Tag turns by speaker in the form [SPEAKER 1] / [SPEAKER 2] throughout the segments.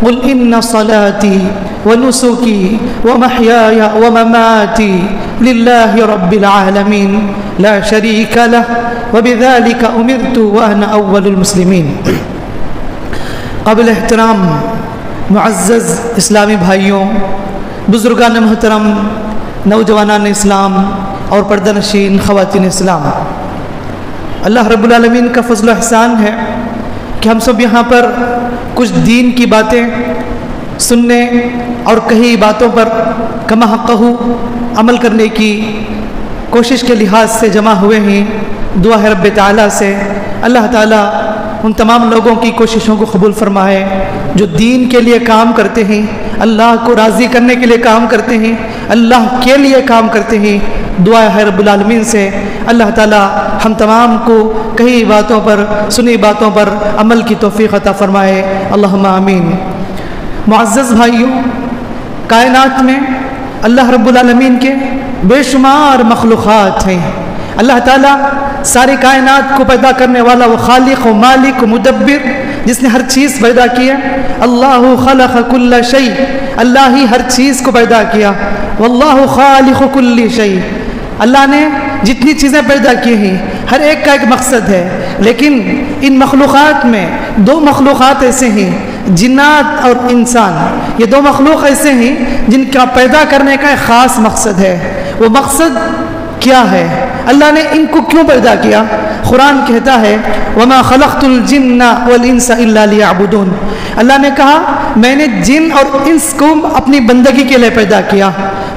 [SPEAKER 1] قل ان صلاتي ونسكي ومحياي ومماتي لله رب العالمین لا شریک له وبذلك امرت وانا اول المسلمین۔ قابل احترام معزز اسلامی بھائیوں، بزرگان محترم، نوجوانان اسلام اور پردہ نشین خواتین اسلام، اللہ رب العالمین کا فضل و احسان ہے کہ ہم سب یہاں پر کچھ دین کی باتیں سننے اور کئی باتوں پر کما حقہ عمل کرنے کی کوشش کے لحاظ سے جمع ہوئے ہیں۔ دعا ہے رب تعالیٰ سے اللہ تعالیٰ ان تمام لوگوں کی کوششوں کو قبول فرمائے جو دین کے لیے کام کرتے ہیں، اللہ کو راضی کرنے کے لیے کام کرتے ہیں، اللہ کے لیے کام کرتے ہیں۔ دعا ہے رب العالمین سے اللہ تعالیٰ ہم تمام کو کئی باتوں پر، سنی باتوں پر عمل کی توفیق عطا فرمائے، اللہم آمین۔ معزز بھائیوں، کائنات میں اللہ رب العالمین کے بے شمار مخلوقات ہیں۔ اللہ تعالیٰ ساری کائنات کو پیدا کرنے والا وہ خالق و مالک و مدبر، جس نے ہر چیز پیدا کیا۔ اللہ خلق کل شیء، اللہ ہی ہر چیز کو پیدا کیا۔ واللہ خالق کل شیء، اللہ نے جتنی چیزیں پیدا کی ہیں ہر ایک کا ایک مقصد ہے، لیکن ان مخلوقات میں دو مخلوقات ایسے ہیں، جنات اور انسان، یہ دو مخلوق ایسے ہیں جن کا پیدا کرنے کا ایک خاص مقصد ہے۔ وہ مقصد کیا ہے؟ اللہ نے ان کو کیوں پیدا کیا؟ قرآن کہتا ہے وَمَا خَلَقْتُ الْجِنَّ وَالْإِنسَ إِلَّا لِيَعْبُدُونَ، اللہ نے کہا میں نے جن اور انس کو اپنی بندگی کے لیے پیدا کیا۔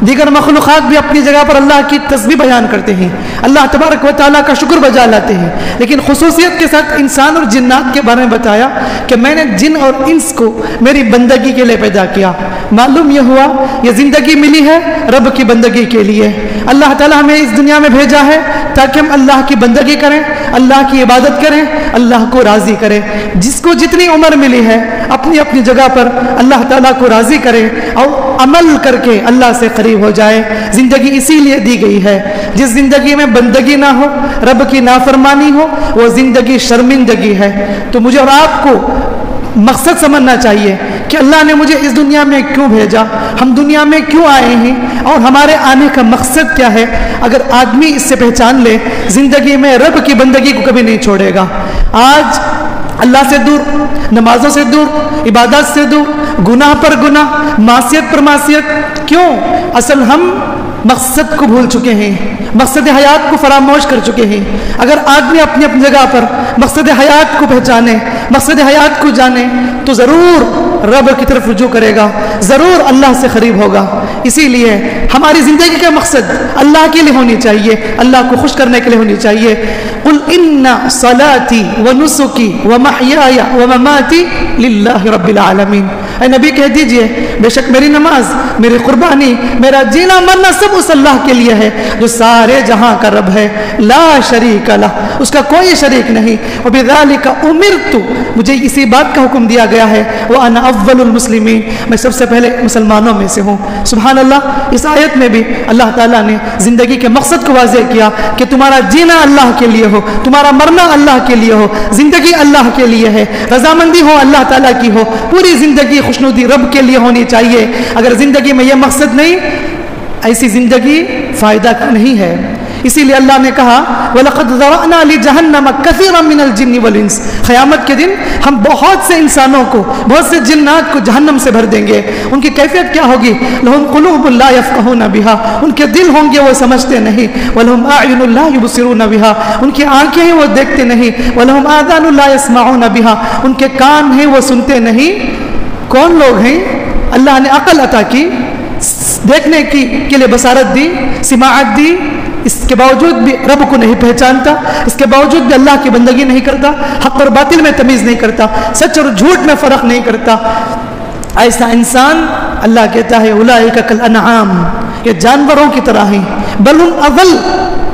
[SPEAKER 1] دیگر مخلوقات بھی اپنی جگہ پر اللہ کی تسبیح بیان کرتے ہیں، اللہ تبارک و تعالیٰ کا شکر بجا لاتے ہیں، لیکن خصوصیت کے ساتھ انسان اور جنات کے بارے میں بتایا کہ میں نے جن اور انس کو میری بندگی کے لیے پیدا کیا۔ معلوم یہ ہوا یہ زندگی ملی ہے رب کی بندگی کے لیے۔ اللہ تعالیٰ ہمیں اس دنیا میں بھیجا ہے تاکہ ہم اللہ کی بندگی کریں، اللہ کی عبادت کریں، اللہ کو راضی کریں۔ جس کو جتنی عمر ملی ہے اپنی اپنی جگہ پر اللہ تعالیٰ کو راضی کرے اور عمل کر کے اللہ سے قریب ہو جائے۔ زندگی اسی لیے دی گئی ہے، جس زندگی میں بندگی نہ ہو، رب کی نافرمانی ہو، وہ زندگی شرمندگی ہے۔ تو مجھے اور آپ کو مقصد سمجھنا چاہیے کہ اللہ نے مجھے اس دنیا میں کیوں بھیجا، ہم دنیا میں کیوں آئے ہیں اور ہمارے آنے کا مقصد کیا ہے۔ اگر آدمی اس سے پہچان لے زندگی میں رب کی بندگی کو کبھی نہیں چھوڑے گا۔ آج اللہ سے دور، نمازوں سے دور، عبادات سے دور، گناہ پر گناہ، معصیت پر معصیت، کیوں؟ اصل ہم مقصد کو بھول چکے ہیں، مقصد حیات کو فراموش کر چکے ہیں۔ اگر آدمی اپنی اپنی جگہ پر مقصد حیات کو پہچانے، مقصد حیات کو جانے، تو ضرور رب کی طرف رجوع کرے گا، ضرور اللہ سے قریب ہوگا۔ اسی لیے ہماری زندگی کا مقصد اللہ کے لیے ہونی چاہیے، اللہ کو خوش کرنے کے لیے ہونی چاہیے۔ قل ان صلاتی ونسکی ومحیای ومماتی للہ رب العالمین، اے نبی کہہ دیجئے بے شک میری نماز، میری قربانی، میرا جینا مرنا سب اس اللہ کے لیے ہے جو سارے جہاں کا رب ہے، لا شریک لہ، اس کا کوئی شریک نہیں۔ وبذالک امرت، مجھے اسی بات کا حکم دیا گیا ہے، وانا اول المسلمین، میں سب سے پہلے مسلمانوں میں سے ہوں۔ سبحان اللہ، اس آیت میں بھی اللہ تعالیٰ نے زندگی کے مقصد کو واضح کیا کہ تمہارا جینا اللہ کے لیے ہو، تمہارا مرنا اللہ کے لیے ہو، زندگی اللہ کے لیے ہے، رضامندی ہو اللہ تعالیٰ کی ہو، پوری زندگی خوشنودی رب کے لیے ہونی چاہیے۔ اگر زندگی میں یہ مقصد نہیں، ایسی زندگی فائدہ نہیں ہے۔ اسی لیے اللہ نے کہا وَلَقَدْ ذَرَأْنَا لِجَهَنَّمَ كَثِيرًا مِنَ الْجِنِّ وَالْإِنسِ، قیامت کے دن ہم بہت سے انسانوں کو، بہت سے جنات کو جہنم سے بھر دیں گے۔ ان کی کیفیت کیا ہوگی؟ لَهُمْ قُلُوبٌ لَا يَفْقَهُونَ بِهَا، ان کے دل ہوں گے وہ سمجھتے نہیں، وَلَهُمْ أَعْيُنٌ لَا يُبْصِرُونَ بِهَا، ان کی آنکھیں ہیں وہ دیکھتے نہیں، وَلَهُمْ آذَانٌ لَا يَسْمَعُونَ بِهَا، ان کے کان ہیں وہ سنتے نہیں۔ کون لوگ ہیں؟ اللہ نے عقل عطا کی، دیکھنے کی کے لیے بصارت دی، سماعت دی، اس کے باوجود بھی رب کو نہیں پہچانتا، اس کے باوجود بھی اللہ کی بندگی نہیں کرتا، حق اور باطل میں تمیز نہیں کرتا، سچ اور جھوٹ میں فرق نہیں کرتا۔ ایسا انسان اللہ کہتا ہے اولئک کالانعام، یہ جانوروں کی طرح ہیں، بل ہم اضل،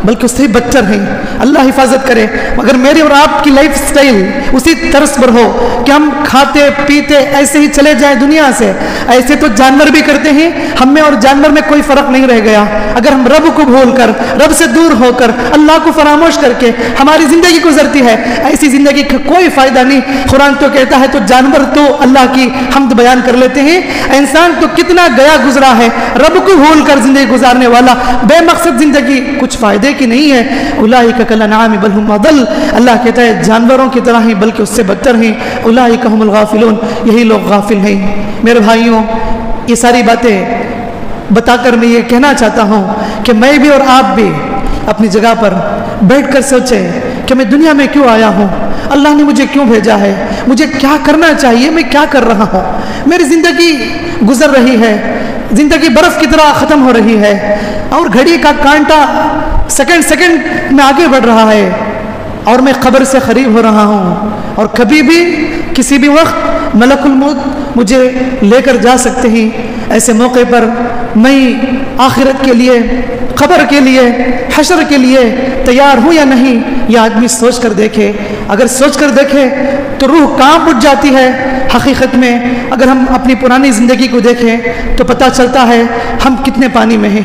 [SPEAKER 1] بلکہ اس سے بدتر ہیں. اللہ حفاظت کرے. مگر میری اور آپ کی لائف سٹائل اسی طرز پر ہو کہ ہم کھاتے پیتے ایسے ہی چلے جائیں دنیا سے. ایسے تو جانور بھی کرتے ہیں, ہم میں اور جانور میں کوئی فرق نہیں رہ گیا. اگر ہم رب کو بھول کر, رب سے دور ہو کر, اللہ کو فراموش کر کے ہماری زندگی گزرتی ہے, ایسی زندگی کا کوئی فائدہ نہیں. قرآن تو کہتا ہے تو جانور تو اللہ کی حمد بیان کر لیتے ہیں, انسان تو کتنا گیا گزرا ہے رب کو بھول کر زندگی گزارنے والا. بے مقصد زندگی کچھ فائدے کی نہیں ہے. اولئک کالانعام بل هم اضل, اللہ کہتا ہے جانوروں کی طرح ہی بلکہ اس سے بدتر ہیں. اولئک هم الغافلون, یہی لوگ غافل ہیں. میرے بھائیوں, یہ ساری باتیں بتا کر میں یہ کہنا چاہتا ہوں کہ میں بھی اور آپ بھی اپنی جگہ پر بیٹھ کر سوچیں کہ میں دنیا میں کیوں آیا ہوں, اللہ نے مجھے کیوں بھیجا ہے, مجھے کیا کرنا چاہیے, میں کیا کر رہا ہوں. میری زندگی گزر رہی ہے, زندگی برف کی طرح ختم ہو رہی ہے اور گھڑی کا کانٹا سیکنڈ سیکنڈ میں آگے بڑھ رہا ہے اور میں قبر سے قریب ہو رہا ہوں. اور کبھی بھی کسی بھی وقت ملک الموت مجھے لے کر جا سکتے ہیں. ایسے موقع پر میں آخرت کے لیے, قبر کے لیے, حشر کے لیے تیار ہوں یا نہیں, یہ آدمی سوچ کر دیکھے. اگر سوچ کر دیکھے تو روح کانپ اٹھ جاتی ہے. حقیقت میں اگر ہم اپنی پرانی زندگی کو دیکھیں تو پتہ چلتا ہے ہم کتنے پانی میں ہیں,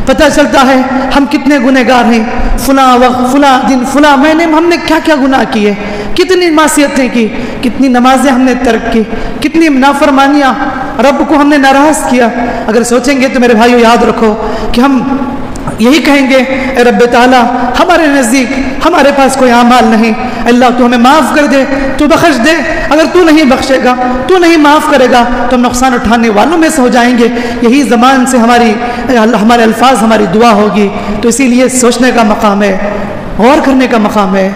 [SPEAKER 1] پتہ چلتا ہے ہم کتنے گنہگار ہیں. فلاں وقت, فلاں دن, فلاں مہینے ہم نے کیا کیا گناہ کیے, کتنی معصیتیں کی, کتنی نمازیں ہم نے ترک کی, کتنی نافرمانیاں, رب کو ہم نے ناراض کیا. اگر سوچیں گے تو میرے بھائیو یاد رکھو کہ ہم یہی کہیں گے, اے رب تعالیٰ ہمارے نزدیک ہمارے پاس کوئی اعمال نہیں, اللہ تو ہمیں معاف کر دے, تو بخش دے. اگر تو نہیں بخشے گا, تو نہیں معاف کرے گا تو ہم نقصان اٹھانے والوں میں سے ہو جائیں گے. یہی زبان سے ہمارے الفاظ ہماری دعا ہوگی. تو اسی لیے سوچنے کا مقام ہے, غور کرنے کا مقام ہے.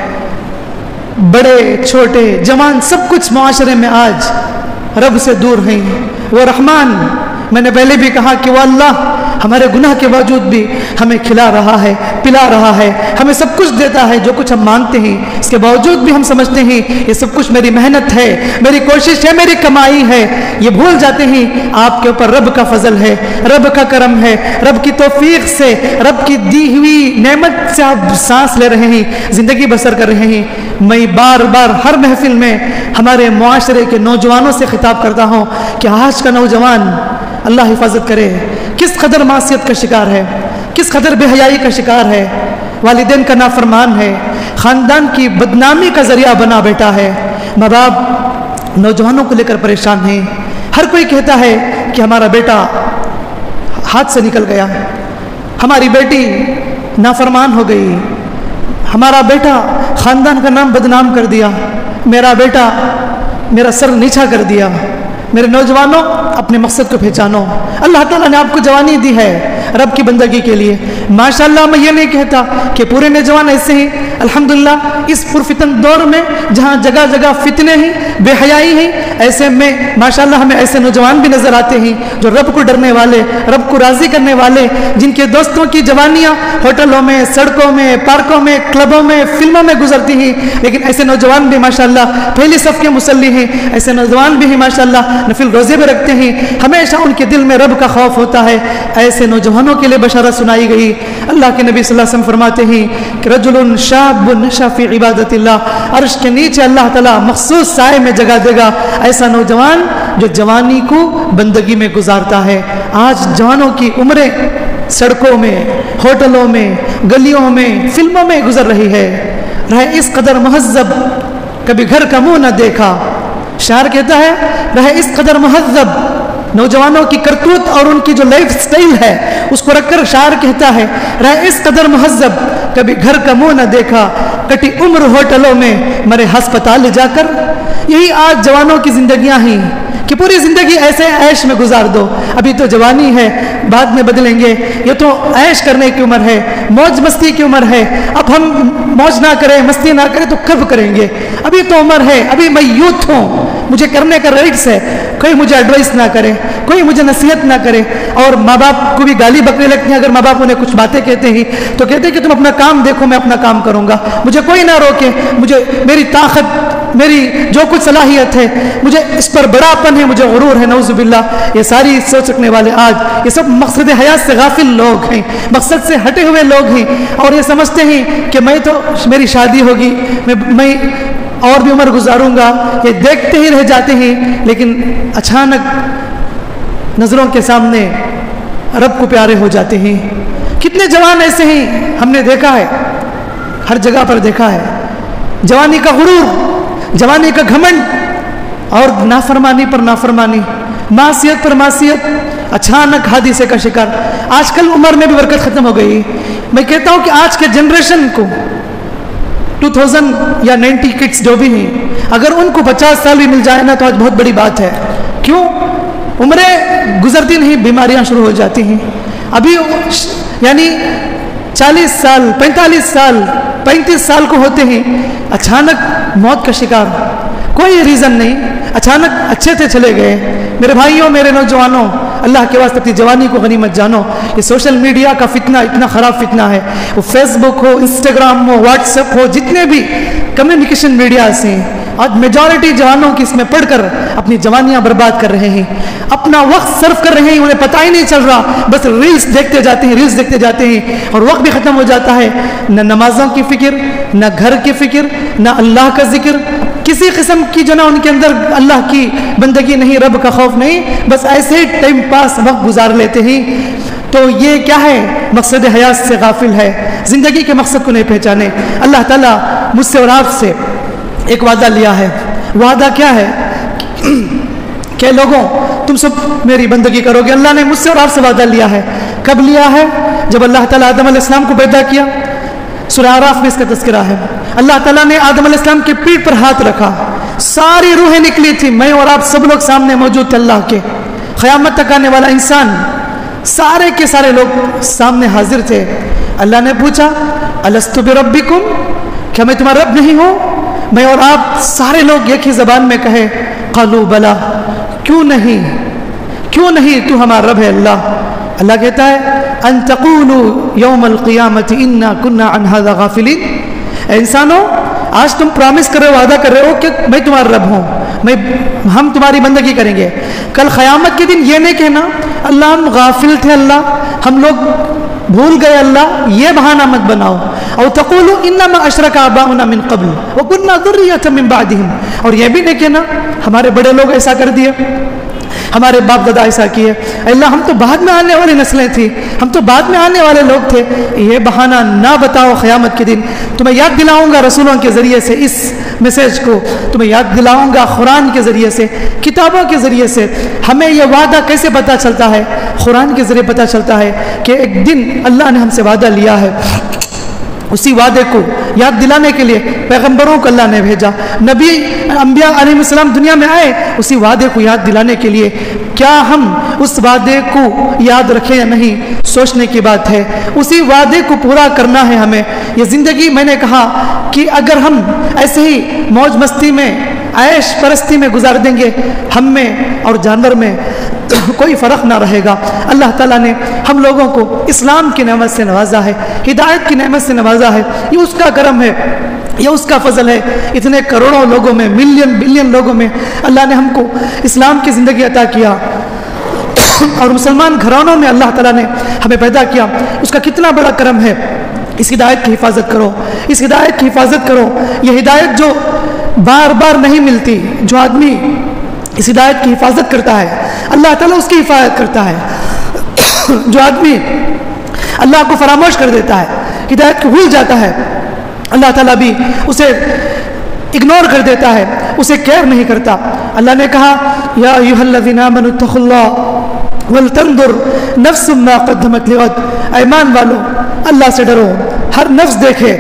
[SPEAKER 1] بڑے چھوٹے جوان سب کچھ معاشرے میں آج رب سے دور ہیں. وہ رحمان, میں نے پہلے بھی کہا کہ وہ اللہ ہمارے گناہ کے باوجود بھی ہمیں کھلا رہا ہے, پلا رہا ہے, ہمیں سب کچھ دیتا ہے جو کچھ ہم مانگتے ہیں. اس کے باوجود بھی ہم سمجھتے ہیں یہ سب کچھ میری محنت ہے, میری کوشش ہے, میری کمائی ہے. یہ بھول جاتے ہیں آپ کے اوپر رب کا فضل ہے, رب کا کرم ہے, رب کی توفیق سے, رب کی دی ہوئی نعمت سے آپ سانس لے رہے ہیں, زندگی بسر کر رہے ہیں. میں بار بار ہر محفل میں ہمارے معاشرے کے نوجوانوں سے خطاب کرتا ہوں کہ آج کا نوجوان اللہ حفاظت کرے کس قدر معصیت کا شکار ہے, کس قدر بے حیائی کا شکار ہے, والدین کا نافرمان ہے, خاندان کی بدنامی کا ذریعہ بنا بیٹھا ہے. ماں باپ نوجوانوں کو لے کر پریشان ہیں. ہر کوئی کہتا ہے کہ ہمارا بیٹا ہاتھ سے نکل گیا, ہماری بیٹی نافرمان ہو گئی, ہمارا بیٹا خاندان کا نام بدنام کر دیا, میرا بیٹا میرا سر نیچا کر دیا. میرے نوجوانوں اپنے مقصد کو پہچانو. اللہ تعالیٰ نے آپ کو جوانی دی ہے رب کی بندگی کے لیے. ماشاءاللہ میں یہ نہیں کہتا کہ پورے نوجوان ایسے ہیں. الحمدللہ اس پرفتن دور میں جہاں جگہ جگہ فتنے ہیں, بے حیائی ہیں, ایسے میں ماشاءاللہ ہمیں ایسے نوجوان بھی نظر آتے ہیں جو رب کو ڈرنے والے, رب کو راضی کرنے والے, جن کے دوستوں کی جوانیاں ہوٹلوں میں, سڑکوں میں, پارکوں میں, کلبوں میں, فلموں میں گزرتی ہیں. لیکن ایسے نوجوان بھی ماشاءاللہ پہلی صف کے مصلی ہیں. ایسے نوجوان بھی ہیں ماشاءاللہ نفل روزے بھی رکھتے ہیں. ہمیشہ ان کے دل میں رب کا خوف ہوتا ہے. ایسے نوجوانوں کے لیے بشارت سنائی گئی. اللہ کے نبی صلی اللہ علیہ وسلم فرماتے ہیں کہ رجل شاب نشا فی عبادت اللہ, عرش کے نیچے اللہ تعالیٰ مخصوص سائے میں جگہ دے گا ایسا نوجوان جو جوانی کو بندگی میں گزارتا ہے. آج جوانوں کی عمریں سڑکوں میں, ہوٹلوں میں, گلیوں میں, فلموں میں گزر رہی ہے. رہے اس قدر مہذب کبھی گھر کا منہ نہ دیکھا. شاعر کہتا ہے رہے اس قدر مہذب, نوجوانوں کی کرتوت اور ان کی جو لائف سٹائل ہے اس کو رکھ کر شاعر کہتا ہے رہے اس قدر مہذب کبھی گھر کا منہ نہ دیکھا, کٹی عمر ہوٹلوں میں مرے ہسپتال جا کر. یہی آج جوانوں کی زندگیاں ہیں کہ پوری زندگی ایسے عیش میں گزار دو. ابھی تو جوانی ہے, بعد میں بدلیں گے. یہ تو عیش کرنے کی عمر ہے, موج مستی کی عمر ہے. اب ہم موج نہ کریں، مستی نہ کریں تو کب کریں گے؟ ابھی تو عمر ہے، ابھی میں یوتھ ہوں، مجھے کرنے کا رائٹس ہے. کوئی مجھے ایڈوائس نہ کرے، کوئی مجھے نصیحت نہ کرے. اور ماں باپ کو بھی گالی بکنے لگتی ہیں اگر ماں باپ انہیں کچھ باتیں کہتے ہیں تو کہتے ہیں کہ تم اپنا کام دیکھو، میں اپنا کام کروں گا، مجھے کوئی نہ روکے، مجھے میری طاقت، میری جو کچھ صلاحیت ہے، مجھے اس پر بڑاپن ہے، مجھے غرور ہے. نعوذ باللہ. یہ ساری سوچ رکھنے والے آج یہ سب مقصد حیات سے غافل لوگ ہیں، مقصد سے ہٹے ہوئے لوگ ہیں، اور یہ سمجھتے ہیں کہ میں تو میری شادی ہوگی، میں اور بھی عمر گزاروں گا. یہ دیکھتے ہی رہ جاتے ہیں، لیکن اچانک نظروں کے سامنے رب کو پیارے ہو جاتے ہیں. کتنے جوان ایسے ہیں ہم نے دیکھا ہے، ہر جگہ پر دیکھا ہے. جوانی کا غرور، جوانی کا گھمنڈ اور نافرمانی پر نافرمانی، معصیت پر معصیت، اچانک حادثے کا شکار. آج کل عمر میں بھی برکت ختم ہو گئی. میں کہتا ہوں کہ آج کے جنریشن کو 2000 یا 90 کڈس جو بھی ہیں، اگر ان کو 50 سال بھی مل جائے نا تو آج بہت بڑی بات ہے. کیوں؟ عمریں گزرتی نہیں، بیماریاں شروع ہو جاتی ہیں. ابھی یعنی 40 سال، 45 سال، 35 سال کو ہوتے ہیں، اچانک موت کا شکار، کوئی ریزن نہیں، اچانک اچھے تھے چلے گئے. میرے بھائیوں، میرے نوجوانوں، اللہ کے واسطے اپنی جوانی کو غنیمت جانو. یہ سوشل میڈیا کا فتنہ اتنا خراب فتنہ ہے، وہ فیس بک ہو، انسٹاگرام ہو، واٹس ایپ ہو، جتنے بھی کمیونیکیشن میڈیاز ہیں، آج میجورٹی جوانوں کی اس میں پڑھ کر اپنی جوانیاں برباد کر رہے ہیں، اپنا وقت صرف کر رہے ہیں، انہیں پتہ ہی نہیں چل رہا، بس ریلز دیکھتے جاتے ہیں، ریلز دیکھتے جاتے ہیں، اور وقت بھی ختم ہو جاتا ہے. نہ نمازوں کی فکر، نہ گھر کی فکر، نہ اللہ کا ذکر، کسی قسم کی جو نا ان کے اندر اللہ کی بندگی نہیں، رب کا خوف نہیں، بس ایسے ہی ٹائم پاس وقت گزار لیتے ہیں. تو یہ کیا ہے؟ مقصد حیات سے غافل ہے، زندگی کے مقصد کو نہیں پہچانے. اللہ تعالیٰ مجھ سے اور آپ سے ایک وعدہ لیا ہے. وعدہ کیا ہے؟ کہ لوگوں تم سب میری بندگی کرو گے. اللہ نے مجھ سے اور آپ سے وعدہ لیا ہے. کب لیا ہے؟ جب اللہ تعالیٰ آدم علیہ السلام کو پیدا کیا. سورہ اعراف میں اس کا تذکرہ ہے. اللہ تعالیٰ نے آدم علیہ السلام کی پیٹھ پر ہاتھ رکھا، ساری روحیں نکلی تھی، میں اور آپ سب لوگ سامنے موجود تھے. اللہ کے قیامت تک آنے والا انسان، سارے کے سارے لوگ سامنے حاضر تھے. اللہ نے پوچھا الست بربکم، کیا میں تمہارا رب نہیں ہوں؟ میں اور آپ سارے لوگ ایک ہی زبان میں کہے قالوا بلا، کیوں نہیں، کیوں نہیں، تو ہمارا رب ہے اللہ. اللہ کہتا ہے ان تقولوا یوم القیامت انا کنا عن هذا غافلین. اے انسانوں، آج تم پرامس کر رہے ہو، وعدہ کر رہے ہو کہ میں تمہارا رب ہوں، ہم تمہاری بندگی کریں گے. کل قیامت کے دن یہ نہیں کہنا اللہ ہم غافل تھے، اللہ ہم لوگ بھول گئے، اللہ یہ بہانہ مت بناؤ. او تقولوا انما اشرک آباؤنا من قبل وكنا ذریۃ من بعدهم، اور یہ بھی نہیں کہنا ہمارے بڑے لوگ ایسا کر دیے، ہمارے باپ دادا ایسا کیے، اللہ ہم تو بعد میں آنے والی نسلیں تھیں، ہم تو بعد میں آنے والے لوگ تھے. یہ بہانہ نہ بتاؤ. قیامت کے دن تمہیں یاد دلاؤں گا رسولوں کے ذریعے سے، اس میسیج کو تمہیں یاد دلاؤں گا قرآن کے ذریعے سے، کتابوں کے ذریعے سے. ہمیں یہ وعدہ کیسے پتہ چلتا ہے؟ قرآن کے ذریعے پتہ چلتا ہے کہ ایک دن اللہ نے ہم سے وعدہ لیا ہے. اسی وعدے کو یاد دلانے کے لیے پیغمبروں کو اللہ نے بھیجا، نبی انبیاء علیہ السلام دنیا میں آئے اسی وعدے کو یاد دلانے کے لیے. کیا ہم اس وعدے کو یاد رکھیں یا نہیں، سوچنے کی بات ہے. اسی وعدے کو پورا کرنا ہے ہمیں. یہ زندگی میں نے کہا کہ اگر ہم ایسے ہی موج مستی میں، عیش پرستی میں گزار دیں گے، ہم میں اور جانور میں کوئی فرق نہ رہے گا. اللہ تعالیٰ نے ہم لوگوں کو اسلام کی نعمت سے نوازا ہے، ہدایت کی نعمت سے نوازا ہے. یہ اس کا کرم ہے، یہ اس کا فضل ہے. اتنے کروڑوں لوگوں میں، ملین بلین لوگوں میں اللہ نے ہم کو اسلام کی زندگی عطا کیا، اور مسلمان گھرانوں میں اللہ تعالیٰ نے ہمیں پیدا کیا. اس کا کتنا بڑا کرم ہے. اس ہدایت کی حفاظت کرو، اس ہدایت کی حفاظت کرو. یہ ہدایت جو بار بار نہیں ملتی، جو آدمی اس ہدایت کی حفاظت کرتا ہے اللہ تعالیٰ اس کی حفاظت کرتا ہے. جو آدمی اللہ کو فراموش کر دیتا ہے، ہدایت کو بھول جاتا ہے، اللہ تعالیٰ بھی اسے اگنور کر دیتا ہے، اسے کیئر نہیں کرتا. اللہ نے کہا یا ایھا الذین آمنوا اتقوا اللہ ولتنظر نفس ما قدمت لغد. ایمان والو اللہ سے ڈرو. ہر نفس دیکھے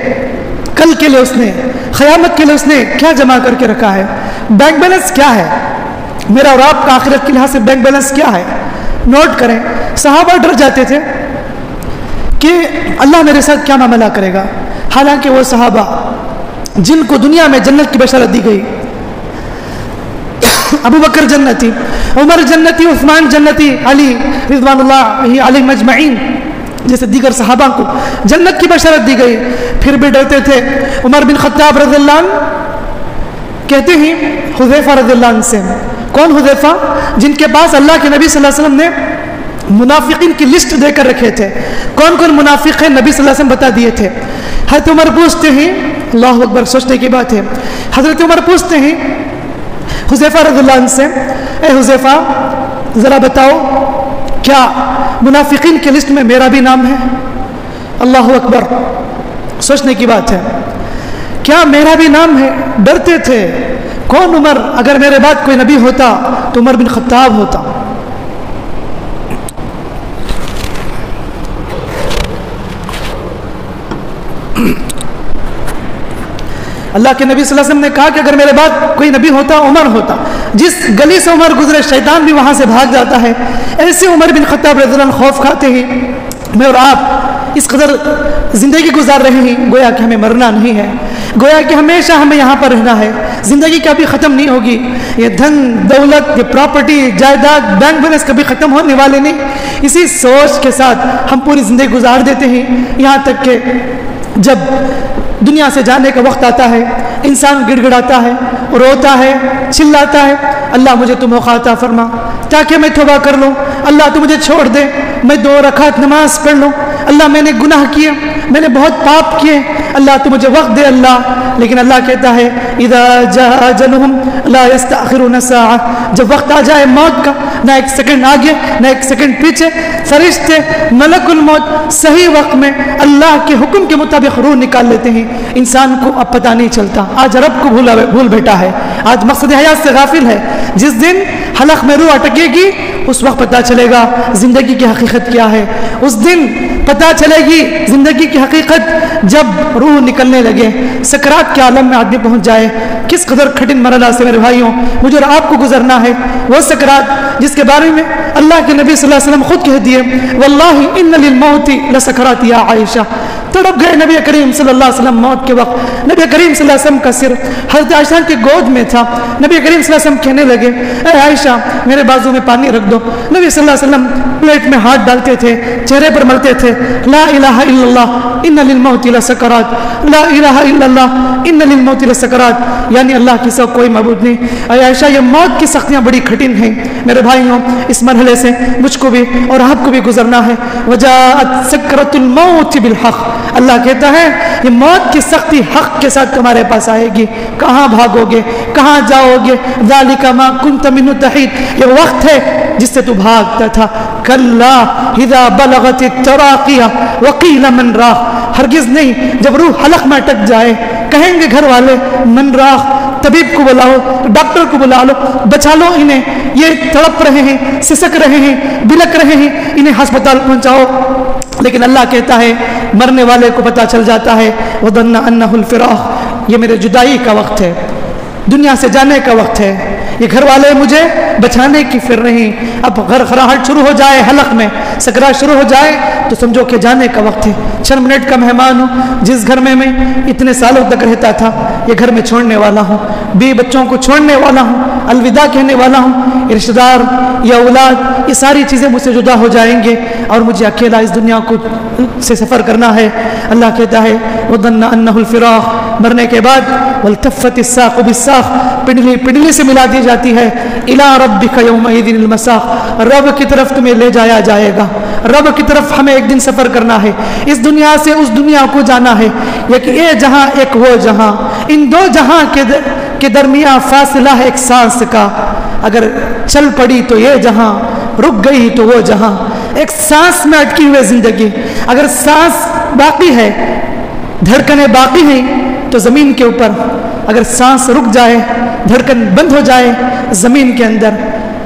[SPEAKER 1] کل کے لیے اس نے، قیامت کے لیے اس نے کیا جمع کر کے رکھا ہے. بینک بیلنس کیا ہے میرا اور آپ کا، آخرت کے لحاظ سے بینک بیلنس کیا ہے. نوٹ کریں، صحابہ ڈر جاتے تھے کہ اللہ میرے ساتھ کیا معاملہ کرے گا. حالانکہ وہ صحابہ جن کو دنیا میں جنت کی بشارت دی گئی، ابو بکر جنتی، عمر جنتی، عثمان جنتی، علی رضوان اللہ علیہ مجمعین جیسے دیگر صحابہ کو جنت کی بشارت دی گئی، پھر بھی ڈرتے تھے۔ عمر بن خطاب رضی اللہ عنہ کہتے ہیں حذیفہ رضی اللہ عنہ سے، کون حذیفہ؟ جن کے پاس اللہ کے نبی صلی اللہ علیہ وسلم نے منافقین کی لسٹ دے کر رکھے تھے، کون کون منافق ہیں نبی صلی اللہ علیہ وسلم بتا دیے تھے۔ حضرت عمر پوچھتے ہیں، اللہ اکبر، سوچنے کی بات ہے، حضرت عمر پوچھتے ہیں حذیفہ رضی اللہ عنہ سے، اے حذیفہ ذرا بتاؤ کیا منافقین کی لسٹ میں میرا بھی نام ہے؟ اللہ اکبر، سوچنے کی بات ہے، کیا میرا بھی نام ہے؟ ڈرتے تھے۔ کون عمر؟ اگر میرے بعد کوئی نبی ہوتا تو عمر بن خطاب ہوتا۔ اللہ کے نبی صلی اللہ علیہ وسلم نے کہا کہ اگر میرے بعد کوئی نبی ہوتا عمر ہوتا۔ جس گلی سے عمر گزرے شیطان بھی وہاں سے بھاگ جاتا ہے، ایسے عمر بن خطاب رضی اللہ عنہ خوف کھاتے ہیں۔ میں اور آپ اس قدر زندگی گزار رہے ہیں، گویا کہ ہمیں مرنا نہیں ہے، گویا کہ ہمیشہ ہمیں یہاں پر رہنا ہے، زندگی کبھی ختم نہیں ہوگی۔ یہ دھن دولت، یہ پراپرٹی، جائیداد، بینک بیلنس کبھی ختم ہونے والے نہیں۔ اسی سوچ کے ساتھ ہم پوری زندگی گزار دیتے ہیں، یہاں تک کہ جب دنیا سے جانے کا وقت آتا ہے انسان گڑ گڑاتا ہے، روتا ہے، چلاتا ہے، اللہ مجھے تو موقع عطا فرما تاکہ میں توبہ کر لوں، اللہ تو مجھے چھوڑ دے، میں 2 رکعت نماز پڑھ لوں، اللہ میں نے گناہ کیے، میں نے بہت پاپ کیے، اللہ تو مجھے وقت دے اللہ۔ لیکن اللہ کہتا ہے اذا جاء اجلهم لا يستأخرون ساعة، جب وقت آ جائے موت کا، نہ ایک سیکنڈ آگے نہ ایک سیکنڈ پیچھے، فرشتے ملک الموت صحیح وقت میں اللہ کے حکم کے مطابق روح نکال لیتے ہیں۔ انسان کو اب پتہ نہیں چلتا، آج رب کو بھول بیٹھا ہے، آج مقصد حیات سے غافل ہے۔ جس دن حلق میں روح اٹکے گی اس وقت پتہ چلے گا زندگی کی حقیقت کیا ہے، اس دن پتہ چلے گی زندگی کی حقیقت جب روح نکلنے لگے، سکرات کے عالم میں آدمی پہنچ جائے۔ کس قدر کٹھن مرحلہ سے میرے بھائیوں مجھے اور آپ کو گزرنا ہے، وہ سکرات جس کے بارے میں اللہ کے نبی صلی اللہ علیہ وسلم خود کہہ دیے واللہ ان للموت لسکرات یا عائشہ۔ تڑپ گئے نبی کریم صلی اللہ علیہ وسلم موت کے وقت، نبی کریم صلی اللہ علیہ وسلم کا سر حضرت عائشہ کی گود میں تھا، نبی کریم صلی اللہ علیہ وسلم کہنے لگے اے عائشہ میرے بازو میں پانی رکھ دو، نبی صلی اللہ علیہ وسلم پلیٹ میں ہاتھ ڈالتے تھے، چہرے پر ملتے تھے، لا الہ الا اللہ ان للموت لسکرات، لا الہ الا اللہ ان للموت لسکرات، یعنی اللہ کی سوا کوئی معبود نہیں۔ اے عائشہ یہ موت کی سختیاں بڑی کٹھن ہیں میرے بھائیوں، اس مرحلے سے مجھ کو بھی اور آپ کو بھی گزرنا ہے۔ وجاءت سکرۃ الموت بالحق، اللہ کہتا ہے یہ موت کی سختی حق کے ساتھ تمہارے پاس آئے گی، کہاں بھاگو گے، کہاں جاؤ گے؟ ذالک ما کنت منہ تحید، یہ وقت ہے جس سے تو بھاگتا تھا۔ کلا اذا بلغت التراقیہ وقیل من راق، ہرگز نہیں، جب روح حلق میں اٹک جائے کہیں گے گھر والے من راق، طبیب کو بلاؤ، ڈاکٹر کو بلا لو، بچا لو انہیں، یہ تڑپ رہے ہیں، سسک رہے ہیں، بلک رہے ہیں، انہیں ہسپتال پہنچاؤ۔ لیکن اللہ کہتا ہے مرنے والے کو پتہ چل جاتا ہے وَظَنَّ أَنَّهُ الْفِرَاقُ، یہ میرے جدائی کا وقت ہے، دنیا سے جانے کا وقت ہے، یہ گھر والے مجھے بچانے کی پھر رہی، اب غرغراہٹ شروع ہو جائے حلق میں، سکرات شروع ہو جائے تو سمجھو کہ جانے کا وقت ہے۔ 6 منٹ کا مہمان ہوں، جس گھر میں میں اتنے سالوں تک رہتا تھا یہ گھر میں چھوڑنے والا ہوں، بیوی بچوں کو چھوڑنے والا ہوں، الوداع کہنے والا ہوں، رشتہ دار یا اولاد یہ ساری چیزیں مجھ سے جدا ہو جائیں گے اور مجھے اکیلا اس دنیا کو سے سفر کرنا ہے۔ اللہ کہتا ہے وَظَنَّ أَنَّهُ الْفِرَاقُ، مرنے کے بعد وَالْتَفَّتِ السَّاقُ بِالسَّاقِ، پنڈلی سے ملا دی جاتی ہے، إِلَىٰ رَبِّكَ يَوْمَئِذٍ الْمَسَاقُ، رب کی طرف تمہیں لے جایا جائے گا، رب کی طرف ہمیں ایک دن سفر کرنا ہے، اس دنیا سے اس دنیا کو جانا ہے، ایک یہ جہاں ایک وہ جہاں، ان دو جہاں کے درمیان فاصلہ ہے ایک سانس کا، اگر چل پڑی تو یہ جہاں، رک گئی تو وہ جہاں، ایک سانس میں اٹکی ہوئے زندگی، اگر سانس باقی ہے، دھڑکنیں باقی ہیں تو زمین کے اوپر، اگر سانس رک جائے، دھڑکن بند ہو جائے زمین کے اندر،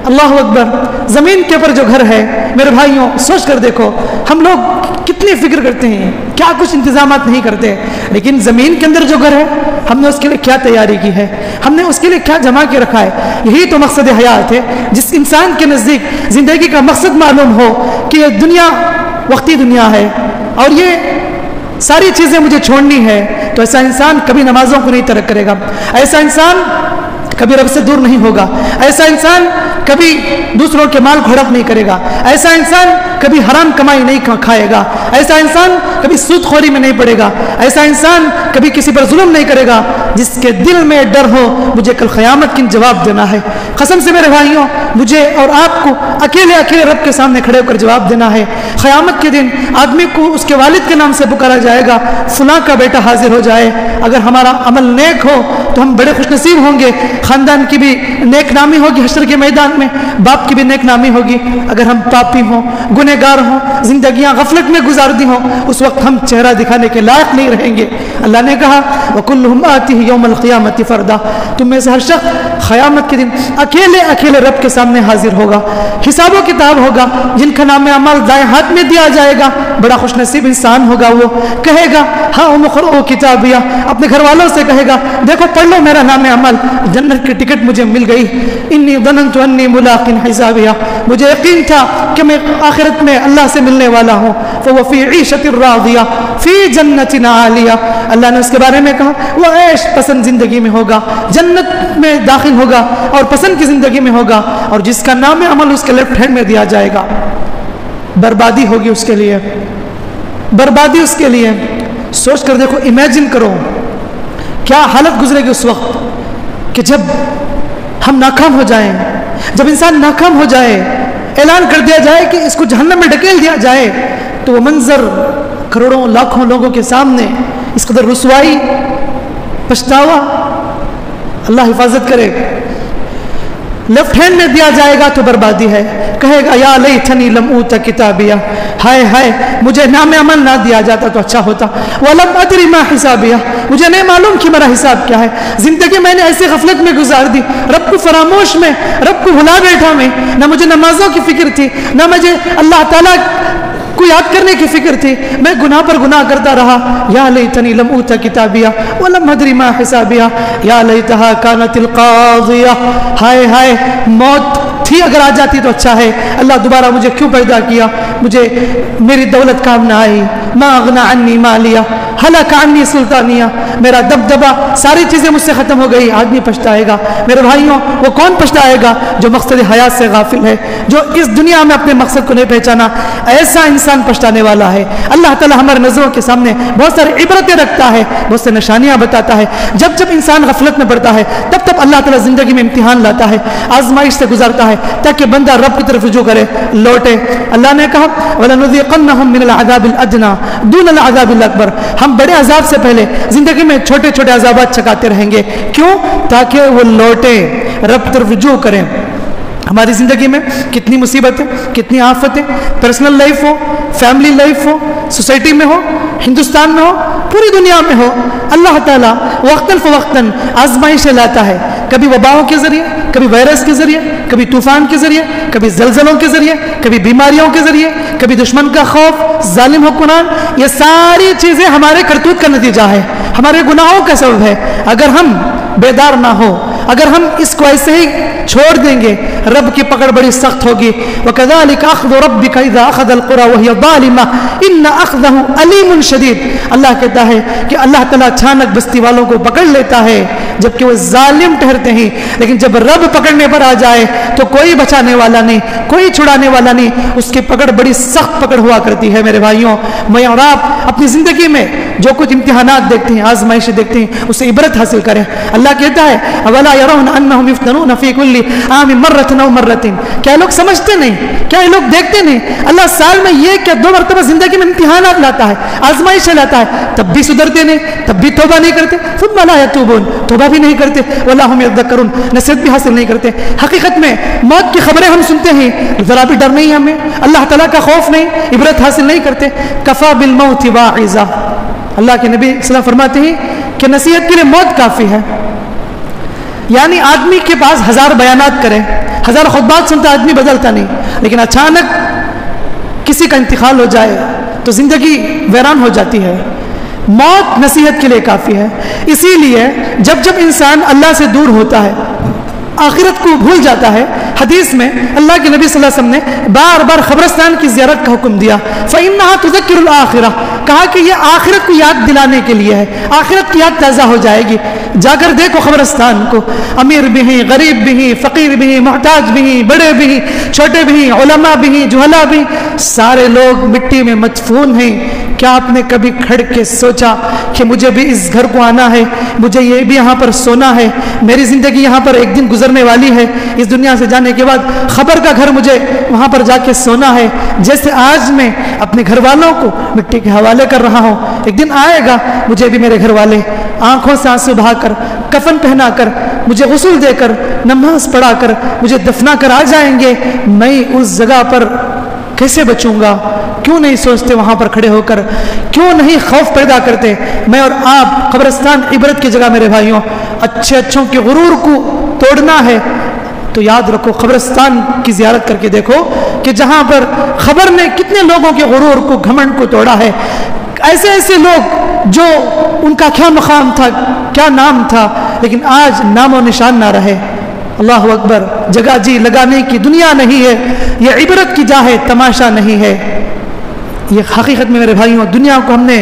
[SPEAKER 1] اللہ اکبر، زمین کے اوپر جو گھر ہے میرے بھائیوں سوچ کر دیکھو، ہم لوگ کتنی فکر کرتے ہیں، کیا کچھ انتظامات نہیں کرتے، لیکن زمین کے اندر جو گھر ہے ہم نے اس کے لیے کیا تیاری کی ہے، ہم نے اس کے لیے کیا جمع کے رکھا ہے۔ یہی تو مقصد حیات ہے، جس انسان کے نزدیک زندگی کا مقصد معلوم ہو کہ یہ دنیا وقتی دنیا ہے اور یہ ساری چیزیں مجھے چھوڑنی ہے، تو ایسا انسان کبھی نمازوں کو نہیں ترک کرے گا، ایسا انسان کبھی رب سے دور نہیں ہوگا، ایسا انسان کبھی دوسروں کے مال کو ہڑپ نہیں کرے گا، ایسا انسان کبھی حرام کمائی نہیں کھائے گا، ایسا انسان کبھی سود خوری میں نہیں پڑے گا، ایسا انسان کبھی کسی پر ظلم نہیں کرے گا، جس کے دل میں ڈر ہو مجھے کل قیامت کی جواب دینا ہے۔ قسم سے میرے بھائیوں، مجھے اور آپ کو اکیلے اکیلے رب کے سامنے کھڑے ہو کر جواب دینا ہے۔ قیامت کے دن آدمی کو اس کے والد کے نام سے پکارا جائے گا، فلاں کا بیٹا حاضر ہو جائے۔ اگر ہمارا عمل نیک ہو تو ہم بڑے خوش نصیب ہوں گے، خاندان کی بھی نیک نامی ہوگی، حشر کے میدان میں باپ کی بھی نیک نامی ہوگی۔ اگر ہم پاپی ہوں، گنہگار ہوں، زندگیاں غفلت میں گزار دی ہوں، اس وقت ہم چہرہ دکھانے کے لائق نہیں رہیں گے۔ اللہ نے کہا وَكُلُّهُمْ آتِهِ يَوْمَ الْقِيَامَةِ فَرْدًا، تم میں سے ہر شخص قیامت کے دن اکیلے اکیلے رب کے سامنے حاضر ہوگا، حساب و کتاب ہوگا۔ جن کا نام اعمال دائیں ہاتھ میں دیا جائے گا، بڑا خوش نصیب انسان ہوگا، وہ کہے گا ہاں اقرؤوا کتابیہ، اپنے گھر والوں سے کہے گا دیکھو پڑھ لو میرا نام عمل، جنت کی ٹکٹ مجھے مل گئی۔ انی ظننت انی ملاق حسابیہ، مجھے یقین تھا کہ میں آخرت میں اللہ سے ملنے والا ہوں۔ فهو فی عیشۃ راضیہ فی جنت عالیہ، اللہ نے اس کے بارے میں کہا وہ عیش پسند زندگی میں ہوگا، جنت میں داخل ہوگا اور پسند کی زندگی میں ہوگا۔ اور جس کا نام عمل اس کے لیفٹ ہینڈ میں دیا جائے گا، بربادی ہوگی اس کے لیے، بربادی اس کے لیے۔ سوچ کر دیکھو، امیجن کرو کیا حالت گزرے گی اس وقت کہ جب ہم ناکام ہو جائیں، جب انسان ناکام ہو جائے، اعلان کر دیا جائے کہ اس کو جہنم میں ڈھکیل دیا جائے، تو وہ منظر کروڑوں لاکھوں لوگوں کے سامنے اس قدر رسوائی، پچھتاوا، اللہ حفاظت کرے، لیفٹ ہینڈ میں دیا جائے گا تو بربادی ہے۔ کہے گا یا لیتنی لم اوت کتابیہ، ہائے ہائے مجھے نام عمل نہ دیا جاتا تو اچھا ہوتا۔ ولم ادری ما حسابیہ، مجھے نہیں معلوم کہ میرا حساب کیا ہے، زندگی میں نے ایسی غفلت میں گزار دی، رب کو فراموش میں، رب کو بھلا بیٹھا میں، نہ مجھے نمازوں کی فکر تھی، نہ مجھے اللہ تعالیٰ کو یاد کرنے کی فکر تھی، میں گناہ پر گناہ کرتا رہا۔ یا لیتنی لم اوت کتابیہ ولم ادری ما حسابیہ یا لیتہا کانت القاضیہ، ہائے ہائے موت تھی اگر آ جاتی تو اچھا ہے، اللہ دوبارہ مجھے کیوں پیدا کیا، مجھے میری دولت کام نہ آئی، ما اغنی عنی مالیہ ہلاک عنی سلطانیہ، میرا دبدبہ ساری چیزیں مجھ سے ختم ہو گئی۔ آدمی پچھتائے گا میرے بھائیوں، وہ کون پچھتائے گا؟ جو مقصد حیات سے غافل ہے، جو اس دنیا میں اپنے مقصد کو نہیں پہچانا، ایسا انسان پچھتانے والا ہے۔ اللہ تعالیٰ ہمارے نظروں کے سامنے بہت ساری عبرتیں رکھتا ہے، بہت سے نشانیاں بتاتا ہے۔ جب جب انسان غفلت میں پڑتا ہے تب تب اللہ تعالیٰ زندگی میں امتحان لاتا ہے، آزمائش سے گزارتا ہے تاکہ بندہ رب کی طرف رجوع کرے، لوٹے۔ اللہ نے کہا وَلَنُذِيقَنَّهُم مِّنَ الْعَذَابِ الْأَدْنَىٰ دُونَ الْعَذَابِ الْأَكْبَرِ، ہم بڑے عذاب سے پہلے زندگی میں چھوٹے چھوٹے عذابات چکاتے رہیں گے۔ کیوں؟ تاکہ وہ لوٹے، رب کی طرف رجوع کریں۔ ہماری زندگی میں کتنی مصیبتیں، کتنی آفتیں، پرسنل لائف ہو، فیملی لائف ہو، سوسائٹی میں ہو، ہندوستان میں ہو، پوری دنیا میں ہو، اللہ تعالیٰ وقتاً فوقتاً آزمائشیں لاتا ہے، کبھی وباؤں کے ذریعے، کبھی وائرس کے ذریعے، کبھی طوفان کے ذریعے، کبھی زلزلوں کے ذریعے، کبھی بیماریوں کے ذریعے، کبھی دشمن کا خوف، ظالم حکمران۔ یہ ساری چیزیں ہمارے کرتوت کا نتیجہ ہے، ہمارے گناہوں کا سبب ہے۔ اگر ہم بیدار نہ ہو، اگر ہم اس کو ایسے ہی چھوڑ دیں گے، رب کی پکڑ بڑی سخت ہوگی۔ وَكَذَلِكَ أَخْذُ رَبِّكَ إِذَا أَخَذَ الْقُرَىٰ وَهِيَ ظَالِمَةٌ إِنَّ أَخْذَهُ أَلِيمٌ شَدِيدٌ، اللہ کہتا ہے کہ اللہ تعالیٰ اچانک بستی والوں کو پکڑ لیتا ہے جبکہ وہ ظالم ٹھہرتے ہیں، لیکن جب رب پکڑنے پر آ جائے تو کوئی بچانے والا نہیں، کوئی چھڑانے والا نہیں، اس کی پکڑ بڑی سخت پکڑ ہوا کرتی ہے۔ میرے بھائیوں، میں اور آپ اپنی زندگی میں جو کچھ امتحانات دیکھتے ہیں، آزمائشیں دیکھتے ہیں، اس سے عبرت حاصل کریں۔ اللہ کہتا ہے أَوَلَا يَرَوْنَ أَنَّهُمْ يُفْتَنُونَ فِي كُلِّ عَامٍ مَرَّةً أَوْ مَرَّتَيْنِ، کیا لوگ سمجھتے نہیں، کیا لوگ دیکھتے نہیں، اللہ سال میں یہ کہ 2 مرتبہ زندگی میں امتحانات لاتا ہے، آزمائشیں لاتا ہے، تب بھی سدھرتے نہیں، تب بھی توبہ نہیں کرتے، ثُمَّ لَا يَتُوبُونَ، توبہ بھی نہیں کرتے، وَلَا هُمْ يَذَّكَّرُونَ، نصیحت بھی حاصل نہیں کرتے۔ حقیقت میں موت کی خبریں ہم سنتے ہیں، ذرا بھی ڈر نہیں ہمیں، اللہ تعالیٰ کا خوف نہیں، عبرت حاصل نہیں کرتے۔ کفا بالموت واعظا، اللہ کے نبی صلی اللہ علیہ وسلم فرماتے ہیں کہ نصیحت کے لیے موت کافی ہے۔ یعنی آدمی کے پاس 1000 بیانات کرے، 1000 خطبات سنتا، آدمی بدلتا نہیں، لیکن اچانک کسی کا انتقال ہو جائے تو زندگی ویران ہو جاتی ہے۔ موت نصیحت کے لیے کافی ہے۔ اسی لیے جب جب انسان اللہ سے دور ہوتا ہے، آخرت کو بھول جاتا ہے، حدیث میں اللہ کے نبی صلی اللہ علیہ وسلم نے بار بار قبرستان کی زیارت کا حکم دیا. فَإِنَّهَا تُذَكِّرُ الْآخِرَةَ, کہا کہ یہ آخرت کو یاد دلانے کے لیے ہے, آخرت کی یاد تازہ ہو جائے گی. جا کر دیکھو قبرستان کو, امیر بھی ہیں, غریب بھی ہیں, فقیر بھی ہیں, محتاج بھی ہیں, بڑے بھی ہیں, چھوٹے بھی ہیں, علماء بھی ہیں, جہلا بھی, سارے لوگ مٹی میں مدفون ہیں. کیا آپ نے کبھی کھڑ کے سوچا کہ مجھے بھی اس گھر کو آنا ہے, مجھے یہ بھی یہاں پر سونا ہے, میری زندگی یہاں پر ایک دن گزرنے والی ہے, اس دنیا سے جانے کے بعد خبر کا گھر مجھے وہاں پر جا کے سونا ہے. جیسے آج میں اپنے گھر والوں کو مٹی کے حوالے کر رہا ہوں, ایک دن آئے گا مجھے بھی میرے گھر والے آنکھوں سے آنسو بہا کر, کفن پہنا کر, مجھے غسل دے کر, نماز پڑھا کر, مجھے دفنا کر آ جائیں گے. میں اس جگہ پر کیسے بچوں گا؟ کیوں نہیں سوچتے وہاں پر کھڑے ہو کر, کیوں نہیں خوف پیدا کرتے؟ میں اور آپ, قبرستان عبرت کی جگہ میرے بھائیوں. اچھے اچھوں کے غرور کو توڑنا ہے تو یاد رکھو, قبرستان کی زیارت کر کے دیکھو کہ جہاں پر خبر نے کتنے لوگوں کے غرور کو, گھمنڈ کو توڑا ہے. ایسے ایسے لوگ جو ان کا کیا مقام تھا, کیا نام تھا, لیکن آج نام و نشان نہ رہے. اللہ اکبر. جگہ جی لگانے کی دنیا نہیں ہے, یہ عبرت کی جا ہے, تماشا نہیں ہے. یہ حقیقت میں میرے بھائیوں دنیا کو ہم نے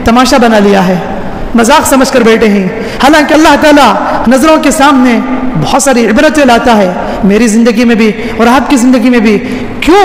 [SPEAKER 1] تماشا بنا لیا ہے, مذاق سمجھ کر بیٹھے ہیں. حالانکہ اللہ تعالیٰ نظروں کے سامنے بہت ساری عبرتیں لاتا ہے, میری زندگی میں بھی اور آپ کی زندگی میں بھی. کیوں؟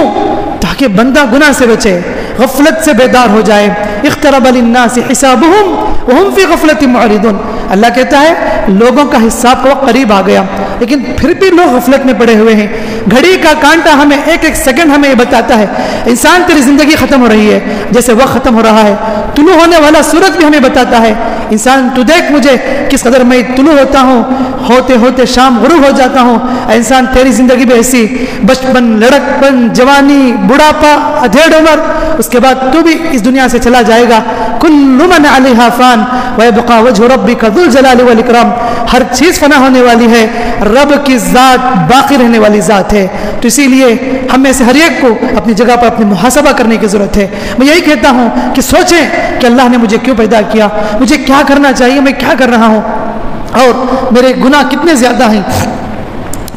[SPEAKER 1] تاکہ بندہ گناہ سے بچے, غفلت سے بیدار ہو جائے. اقترب للناس حسابهم وهم في غفلة معرضون. اللہ کہتا ہے لوگوں کا حساب کا وقت قریب آ گیا, لیکن پھر بھی لوگ غفلت میں پڑے ہوئے ہیں. گھڑی کا کانٹا ہمیں ایک ایک سیکنڈ ہمیں یہ بتاتا ہے انسان تیری زندگی ختم ہو رہی ہے, جیسے وقت ختم ہو رہا ہے. طلوع ہونے والا سورج بھی ہمیں بتاتا ہے انسان تو دیکھ مجھے کس قدر میں طلوع ہوتا ہوں, ہوتے ہوتے شام غروب ہو جاتا ہوں. انسان تیری زندگی بھی ایسی, بچپن, لڑکپن, جوانی, بڑھاپا, ادھیڑ عمر, اس کے بعد تو بھی اس دنیا سے چلا جائے گا. کل من علیہا فان ویبقى وجہ ربک ذو الجلال والاکرام. ہر چیز فنا ہونے والی ہے, رب کی ذات باقی رہنے والی ذات ہے. تو اسی لیے ہم میں سے ہر ایک کو اپنی جگہ پر اپنی محاسبہ کرنے کی ضرورت ہے. میں یہی کہتا ہوں کہ سوچیں کہ اللہ نے مجھے کیوں پیدا کیا, مجھے کیا کرنا چاہیے, میں کیا کر رہا ہوں, اور میرے گناہ کتنے زیادہ ہیں.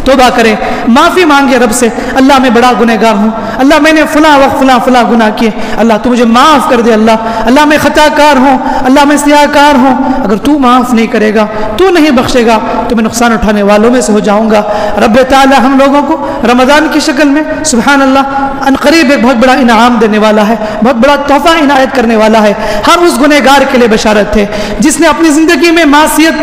[SPEAKER 1] توبہ کریں, معافی مانگے رب سے, اللہ میں بڑا گنہگار ہوں, اللہ میں نے فلاں وقت فلاں گناہ کیے, اللہ تو مجھے معاف کر دے, اللہ میں خطا کار ہوں, اللہ میں سیاہ کار ہوں. اگر تو معاف نہیں کرے گا, تو نہیں بخشے گا, تو میں نقصان اٹھانے والوں میں سے ہو جاؤں گا. رب تعالی ہم لوگوں کو رمضان کی شکل میں سبحان اللہ ان قریب ایک بہت بڑا انعام دینے والا ہے, بہت بڑا تحفہ عنایت کرنے والا ہے. ہر اس گنہگار کے لیے بشارت ہے جس نے اپنی زندگی میں معصیت,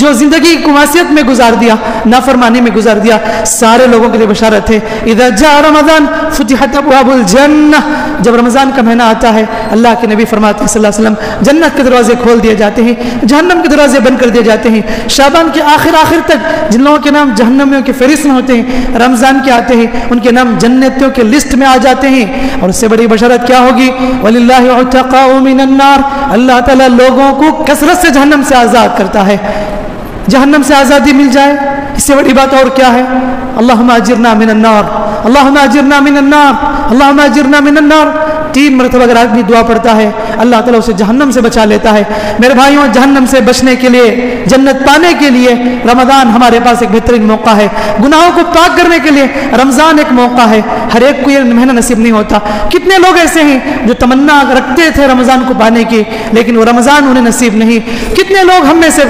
[SPEAKER 1] جو زندگی کو معصیت میں گزار دیا, نافرمانی میں گزار دیا, سارے لوگوں کے لیے بشارت ہے. اذا جاء رمضان فتحت ابواب الجنہ. جب رمضان کا مہینہ آتا ہے, اللہ کے نبی فرماتے ہیں صلی اللہ علیہ وسلم, جنت کے دروازے کھول دیے جاتے ہیں, جہنم کے دروازے بند کر دیے جاتے ہیں. شعبان کے آخر تک جن لوگوں کے نام جہنمیوں کے فہرست میں ہوتے ہیں, رمضان کے آتے ہیں ان کے نام جنتیوں کے لسٹ میں آ جاتے ہیں. اور اس سے بڑی بشارت کیا ہوگی, وللہ عتقاء من النار. اللہ تعالیٰ لوگوں کو کثرت سے جہنم سے آزاد کرتا ہے. جہنم سے آزادی مل جائے, اس سے بڑی بات اور کیا ہے؟ اللہم اجرنا من النار, اللہم اجرنا من النار, اللہم اجرنا من النار. 3 مرتبہ اگر آدمی دعا پڑھتا ہے, اللہ تعالیٰ اسے جہنم سے بچا لیتا ہے. میرے بھائیوں, جہنم سے بچنے کے لیے, جنت پانے کے لیے رمضان ہمارے پاس ایک بہترین موقع ہے. گناہوں کو پاک کرنے کے لیے رمضان ایک موقع ہے. ہر ایک کو یہ مہینہ نصیب نہیں ہوتا. کتنے لوگ ایسے ہیں جو تمنا رکھتے تھے رمضان کو پانے کی, لیکن وہ رمضان انہیں نصیب نہیں. کتنے لوگ ہم میں سے,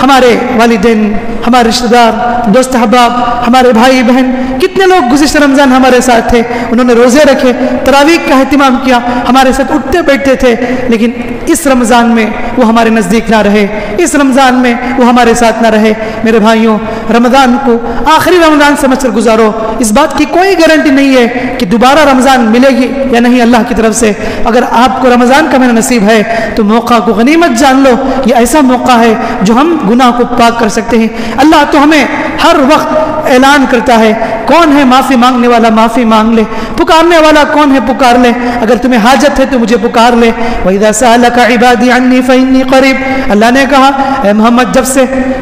[SPEAKER 1] ہمارے والدین, ہمارے رشتہ دار, دوست احباب, ہمارے بھائی بہن, کتنے لوگ گزشتہ رمضان ہمارے ساتھ تھے, انہوں نے روزے رکھے, تراویح کا اہتمام کیا, ہمارے ساتھ اٹھتے بیٹھتے تھے, لیکن اس رمضان میں وہ ہمارے نزدیک نہ رہے, اس رمضان میں وہ ہمارے ساتھ نہ رہے. میرے بھائیوں, رمضان کو آخری رمضان سمجھ کر گزارو. اس بات کی کوئی گارنٹی نہیں ہے کہ دوبارہ رمضان ملے گی یا نہیں اللہ کی طرف سے. اگر آپ کو رمضان کا مہینہ نصیب ہے تو موقع کو غنیمت جان لو. یہ ایسا موقع ہے جو ہم گناہ کو پاک کر سکتے ہیں. اللہ تو ہمیں ہر وقت اعلان کرتا ہے, کون ہے معافی مانگنے والا, معافی مانگ لے. پکارنے والا کون ہے, پکار لے. اگر تمہیں حاجت ہے تو مجھے پکار لے. وَإِذَا سَأَلَكَ عِبَادِي عَنِّي فَإِنِّي قَرِيبٌ. اللہ نے کہا اے محمد,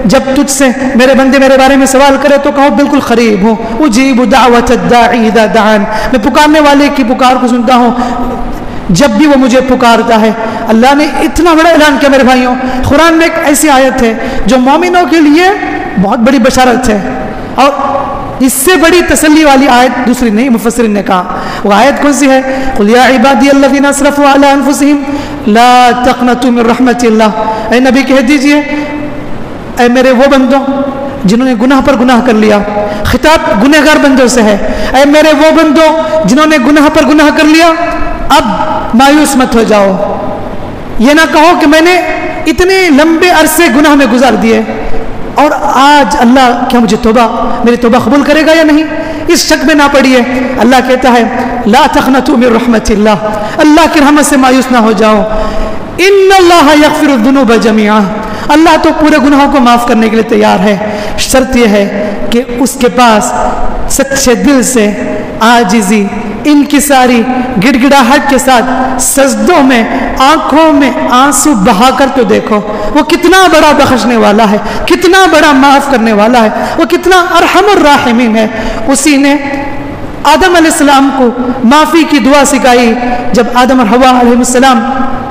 [SPEAKER 1] جب تجھ سے میرے بندے میرے بارے میں سوال کرے تو کہو بالکل قریب ہوں. اجیب دعوت الداعی اذا دعان. میں پکارنے والے کی پکار کو سنتا ہوں جب بھی وہ مجھے پکارتا ہے. اللہ نے اتنا بڑا اعلان کیا میرے بھائیوں. قرآن میں ایک ایسی آیت ہے جو مومنوں کے لیے بہت بڑی بشارت ہے, اور اس سے بڑی تسلی والی آیت دوسری نہیں مفسرین نے کہا. وہ آیت کون سی ہے؟ قل یا عبادی الذین اسرفوا علی انفسہم لا تقنطوا من رحمت اللہ. اے نبی کہہ دیجئے اے میرے وہ بندوں جنہوں نے گناہ پر گناہ کر لیا. خطاب گنہگار بندوں سے ہے. اے میرے وہ بندوں جنہوں نے گناہ پر گناہ کر لیا اب مایوس مت ہو جاؤ. یہ نہ کہو کہ میں نے اتنے لمبے عرصے گناہ میں گزار دیے اور آج اللہ کیا مجھے میری توبہ قبول کرے گا یا نہیں, اس شک میں نہ پڑیے. اللہ کہتا ہے لا تقنطوا من رحمت اللہ, اللہ کی رحمت سے مایوس نہ ہو جاؤ. ان اللہ یغفر الذنوب جميعا, اللہ تو پورے گناہوں کو معاف کرنے کے لیے تیار ہے. شرط یہ ہے کہ اس کے پاس سچے دل سے عاجزی انکساری گڑ گڑاہٹ کے ساتھ سجدوں میں آنکھوں میں آنسو بہا کر تو دیکھو وہ کتنا بڑا بخشنے والا ہے, کتنا بڑا معاف کرنے والا ہے, وہ کتنا ارحم الراحمین ہے. اسی نے آدم علیہ السلام کو معافی کی دعا سکھائی. جب آدم اور حوا علیہ السلام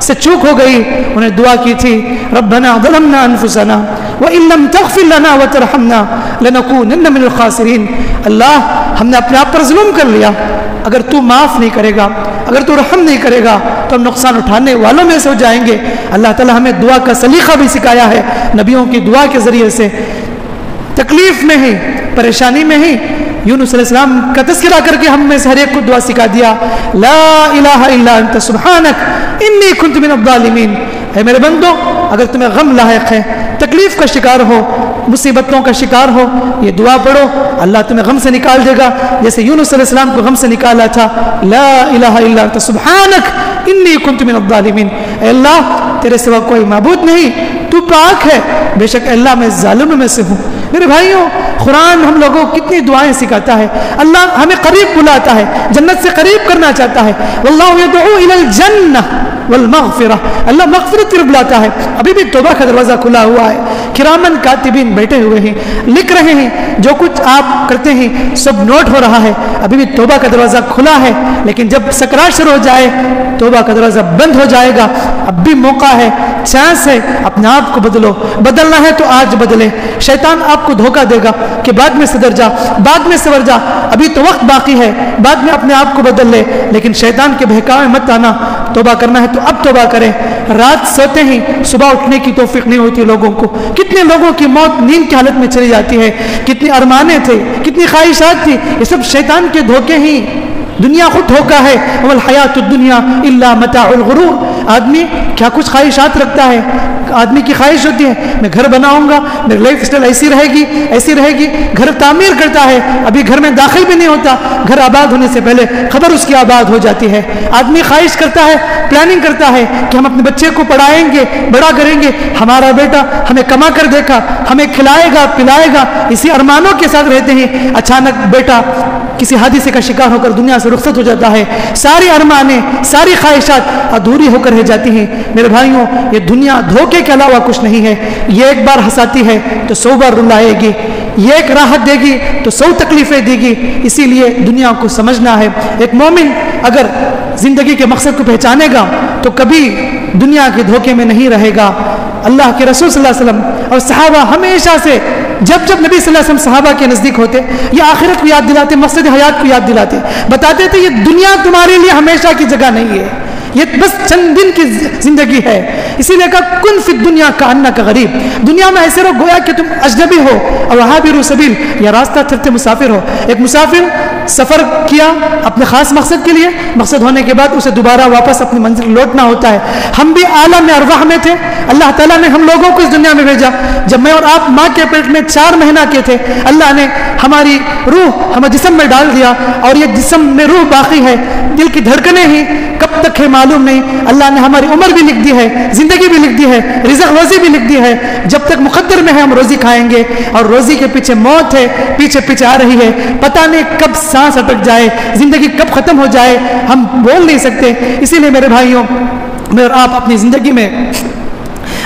[SPEAKER 1] سے چوک ہو گئی انہیں دعا کی تھی ربنا ظلمنا انفسنا وان لم تغفر لنا وترحمنا لنكونن من الخاسرین. اللہ ہم نے اپنے آپ پر ظلم کر لیا, اگر تو معاف نہیں کرے گا, اگر تو رحم نہیں کرے گا تو ہم نقصان اٹھانے والوں میں سے ہو جائیں گے. اللہ تعالیٰ ہمیں دعا کا سلیقہ بھی سکھایا ہے نبیوں کی دعا کے ذریعے سے. تکلیف میں ہی پریشانی میں ہی یونس علیہ السلام کا تذکرہ کر کے ہم میں سے ہر ایک کو دعا سکھا دیا لا الہ الا انت سبحانک انی کنت من الظالمین. اے میرے بندو اگر تمہیں غم لاحق ہے, تکلیف کا شکار ہو, مصیبتوں کا شکار ہو, یہ دعا پڑھو اللہ تمہیں غم سے نکال دے گا جیسے یونس علیہ السلام کو غم سے نکالا تھا. لا الہ الا انت سبحانک انی کنت من الظالمین. اے اللہ تیرے سوا کوئی معبود نہیں, تو پاک ہے, بے شک اللہ میں ظالموں میں سے ہوں. میرے بھائیوں قرآن ہم لوگوں کو کتنی دعائیں سکھاتا ہے. اللہ ہمیں قریب بلاتا ہے, جنت سے قریب کرنا چاہتا ہے. واللہ یدعو الی الجنہ والمغفرہ, اللہ مغفرت کی طرف بلاتا ہے. ابھی بھی توبہ کا دروازہ کھلا ہوا ہے, کرامن کاتبین بیٹھے ہوئے ہیں, لکھ رہے ہیں, جو کچھ آپ کرتے ہیں سب نوٹ ہو رہا ہے. ابھی بھی توبہ کا دروازہ کھلا ہے, لیکن جب سکرات شروع ہو جائے توبہ کا دروازہ بند ہو جائے گا. اب بھی موقع ہے, چانس ہے, اپنے آپ کو بدلو. بدلنا ہے تو آج بدلے. شیطان آپ کو دھوکہ دے گا کہ بعد میں صدر جا, بعد میں سور جا, ابھی تو وقت باقی ہے, بعد میں اپنے آپ کو بدل لے. لیکن شیطان کے بہکاوے مت آنا. توبہ کرنا ہے تو اب توبہ کریں. رات سوتے ہی صبح اٹھنے کی توفیق نہیں ہوتی لوگوں کو. کتنے لوگوں کی موت نیند کی حالت میں چلی جاتی ہے. کتنی ارمانے تھے, کتنی خواہشات تھی, یہ سب شیطان کے دھوکے ہی. دنیا خود دھوکا ہے. والحیات الدنیا الا متاع الغرور. آدمی کیا کچھ خواہشات رکھتا ہے. آدمی کی خواہش ہوتی ہے میں گھر بناؤں گا, میری لائف اسٹائل ایسی رہے گی, ایسی رہے گی. گھر تعمیر کرتا ہے, ابھی گھر میں داخل بھی نہیں ہوتا, گھر آباد ہونے سے پہلے خبر اس کی آباد ہو جاتی ہے. آدمی خواہش کرتا ہے, پلاننگ کرتا ہے کہ ہم اپنے بچے کو پڑھائیں گے, بڑا کریں گے, ہمارا بیٹا ہمیں کما کر دیکھا, ہمیں کھلائے گا پلائے گا. اسی ارمانوں کے ساتھ رہتے ہیں. اچانک بیٹا کسی حادثے کا شکار ہو کر دنیا سے رخصت ہو جاتا ہے. ساری ارمانیں, ساری خواہشات ادھوری ہو کر رہ جاتی ہیں. میرے بھائیوں یہ دنیا دھوکے کے علاوہ کچھ نہیں ہے. یہ ایک بار ہنساتی ہے تو 100 بار رلائے گی, یہ ایک راحت دے گی تو 100 تکلیفیں دے گی. اسی لیے دنیا کو سمجھنا ہے. ایک مومن اگر زندگی کے مقصد کو پہچانے گا تو کبھی دنیا کے دھوکے میں نہیں رہے گا. اللہ کے رسول صلی اللہ علیہ وسلم اور صحابہ ہمیشہ سے جب جب نبی صلی اللہ علیہ وسلم صحابہ کے نزدیک ہوتے یہ آخرت کو یاد دلاتے, مقصد حیات کو یاد دلاتے, بتاتے تھے یہ دنیا تمہارے لیے ہمیشہ کی جگہ نہیں ہے, یہ بس چند دن کی زندگی ہے. اسی لیے کہا کن فی الدنیا کانک غریب. دنیا میں ایسے رہو گویا کہ تم اجنبی ہو اور عابر سبیل, یا راستہ چلتے مسافر ہو. ایک مسافر سفر کیا اپنے خاص مقصد کے لیے, مقصد ہونے کے بعد اسے دوبارہ واپس اپنی منزل لوٹنا ہوتا ہے. ہم بھی عالم ارواح میں تھے, اللہ تعالیٰ نے ہم لوگوں کو اس دنیا میں بھیجا. جب میں اور آپ ماں کے پیٹ میں 4 مہینہ کے تھے, اللہ نے ہماری روح ہمیں جسم میں ڈال دیا, اور یہ جسم میں روح باقی ہے. دل کی دھڑکنیں ہی کب تک ہے معلوم نہیں. اللہ نے ہماری عمر بھی لکھ دی ہے, زندگی بھی لکھ دی ہے, رزق روزی بھی لکھ دی ہے. جب تک مقدر میں ہے ہم روزی کھائیں گے, اور روزی کے پیچھے موت ہے, پیچھے پیچھے آ رہی ہے. پتہ نہیں کب سانس اٹک جائے, زندگی کب ختم ہو جائے, ہم بول نہیں سکتے. اسی لیے میرے بھائیوں میں اور آپ اپنی زندگی میں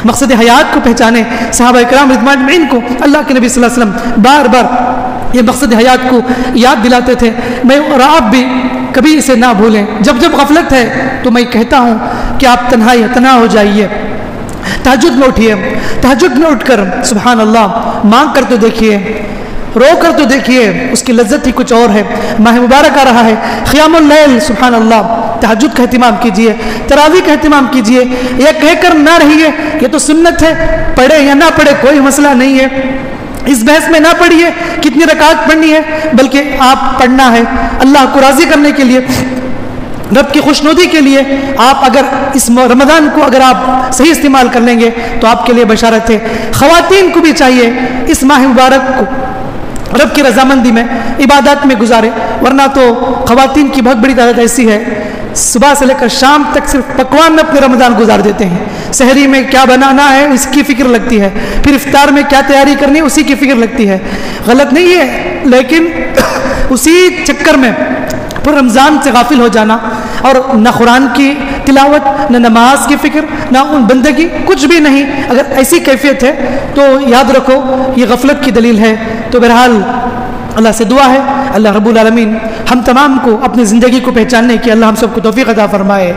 [SPEAKER 1] مقصد حیات کو پہچانے. صحابہ کرام رضوان اجمعین کو اللہ کے نبی صلی اللہ علیہ وسلم بار بار یہ مقصد حیات کو یاد دلاتے تھے. میں اور آپ بھی کبھی اسے نہ بھولیں. جب جب غفلت ہے تو میں کہتا ہوں کہ آپ تنہا ہو جائیے, تہجد میں اٹھیے, تہجد میں اٹھ کر سبحان اللہ مانگ کر تو دیکھیے. رو کر تو دیکھیے اس کی لذت ہی کچھ اور ہے. ماہ مبارک آ رہا ہے, قیام اللیل, سبحان اللہ, تہجد کا اہتمام کیجئے, تراویح کا اہتمام کیجئے. یہ کہہ کر نہ رہیے یہ تو سنت ہے, پڑھے یا نہ پڑھے کوئی مسئلہ نہیں ہے, اس بحث میں نہ پڑھیے کتنی رکعت پڑھنی ہے, بلکہ آپ پڑھنا ہے اللہ کو راضی کرنے کے لیے, رب کی خوشنودی کے لیے. آپ اگر اس رمضان کو اگر آپ صحیح استعمال کر لیں گے تو آپ کے لیے بشارت ہے. خواتین کو بھی چاہیے اس ماہ مبارک کو رب کی رضامندی میں عبادات میں گزارے, ورنہ تو خواتین کی بہت بڑی تعداد ایسی ہے صبح سے لے کر شام تک صرف پکوان میں اپنے رمضان گزار دیتے ہیں. سحری میں کیا بنانا ہے اس کی فکر لگتی ہے, پھر افطار میں کیا تیاری کرنی ہے اسی کی فکر لگتی ہے. غلط نہیں ہے, لیکن اسی چکر میں پھر رمضان سے غافل ہو جانا, اور نہ قرآن کی تلاوت, نہ نماز کی فکر, نہ ان بندگی, کچھ بھی نہیں. اگر ایسی کیفیت ہے تو یاد رکھو یہ غفلت کی دلیل ہے. تو بہرحال اللہ سے دعا ہے اللہ رب العالمین ہم تمام کو اپنی زندگی کو پہچاننے کی اللہ ہم سب کو توفیق عطا فرمائے.